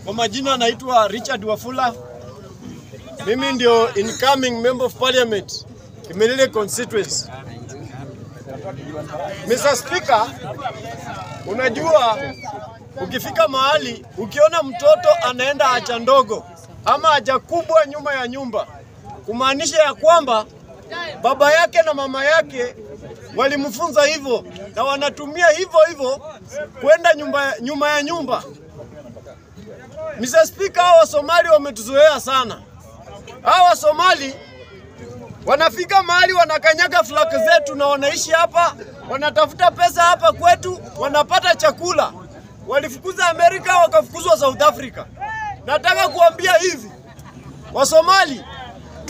Kwa majina naitwa Richard Wafula. Mimi ndio incoming member of parliament Kimilili constituency. Mr. Speaker, unajua ukifika mahali ukiona mtoto anaenda haja ndogo ama haja kubwa nyuma ya nyumba, kumaanisha ya kwamba baba yake na mama yake walimfunza hivyo na wanatumia hivyo kwenda nyuma ya nyumba. Mr. Speaker, hawa Somali wametuzoea sana. Hawa Somali wanafika mahali wanakanyaga flag zetu na wanaishi hapa, wanatafuta pesa hapa kwetu, wanapata chakula. Walifukuza Amerika, wakafukuzwa South Africa. Nataka kuambia hivi, wa Somali,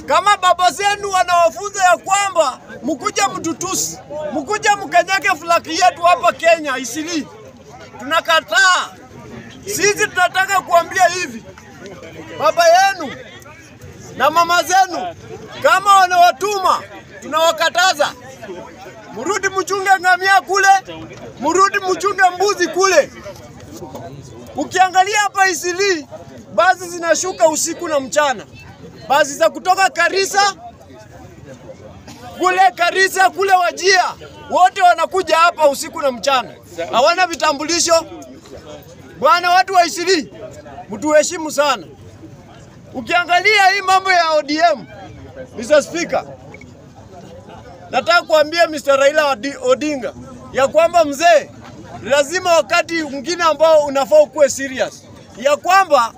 kama baba zenu wanawafunza ya kwamba mkuja mtutusi, mkuja mkanyage flag yetu hapa Kenya Isili, tunakataa. Sisi tunataka kuambia hivi, baba yenu na mama zenu kama wanawatuma, tunawakataza. Murudi mchunge ngamia kule, murudi mchunge mbuzi kule. Ukiangalia hapa Isili, basi zinashuka usiku na mchana. Basi za kutoka Karisa kule Wajia, wote wanakuja hapa usiku na mchana. Hawana vitambulisho. Bwana, watu wa Isili, mtuheshimu sana. Ukiangalia hii mambo ya ODM, Mr. Speaker, nataka kuambia Mr. Raila Odinga ya kwamba mzee, lazima wakati mwingine ambao unafaa kuwe serious, ya kwamba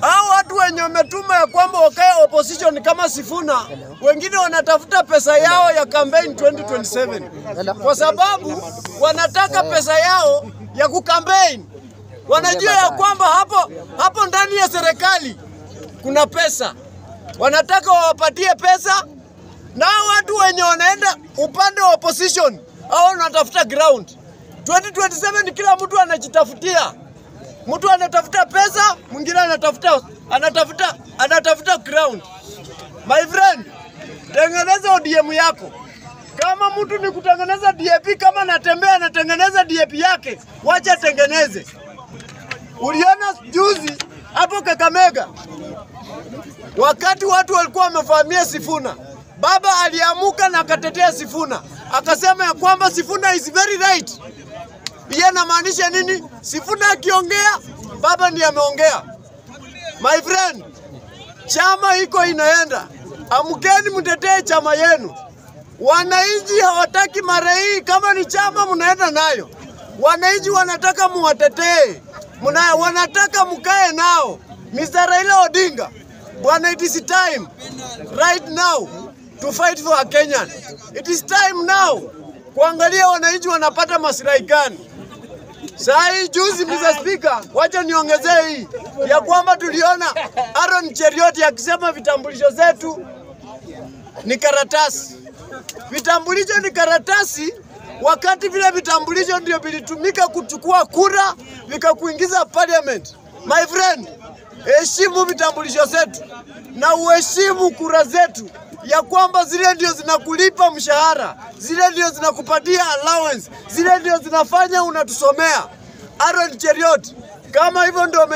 hao watu wenye wametuma ya kwamba wakae opposition kama Sifuna, wengine wanatafuta pesa yao ya campaign 2027 kwa sababu wanataka pesa yao ya kucampaign. Wanajua ya kwamba hapo ndani ya serikali kuna pesa, wanataka wawapatie pesa, na watu wenye wanaenda upande wa opposition hao wanatafuta ground. 2027 kila mtu anajitafutia. Mtu anatafuta pesa, mwingine anatafuta ground. My friend, tengeneza ODM yako. Kama mtu ni kutengeneza DAP, kama anatengeneza DAP yake, wacha tengeneze. Uliona juzi hapo Kakamega, wakati watu walikuwa wamefahamia Sifuna, baba aliamuka na akatetea Sifuna. Akasema ya kwamba Sifuna is very right. Yeye anamaanisha nini? Sifuna akiongea, baba ndiye ameongea. My friend, chama iko inaenda. Amkeni mtetee chama yenu. Wananchi hawataki mara hii kama ni chama mnaenda nayo. Wananchi wanataka muwatetee. Wanataka mkae nao. Mr. Raila Odinga, bwana, it is time right now to fight for a Kenyan. It is time now kuangalia wananchi wanapata maslahi gani. Sai juzi, Mr. Speaker, wacha niongezee hii ya kwamba tuliona Aaron Cheriot akisema vitambulisho zetu ni karatasi. Vitambulisho ni karatasi, wakati vile vitambulisho ndio vilitumika kuchukua kura vikakuingiza parliament. My friend, heshimu vitambulisho zetu na uheshimu kura zetu, ya kwamba zile ndio zinakulipa mshahara, zile ndio zinakupatia allowance, zile ndio zinafanya unatusomea. Aaron Cheriot, kama hivyo ndio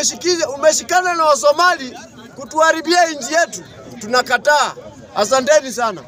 umeshikana na Wasomali kutuharibia nchi yetu, tunakataa. Asanteni sana.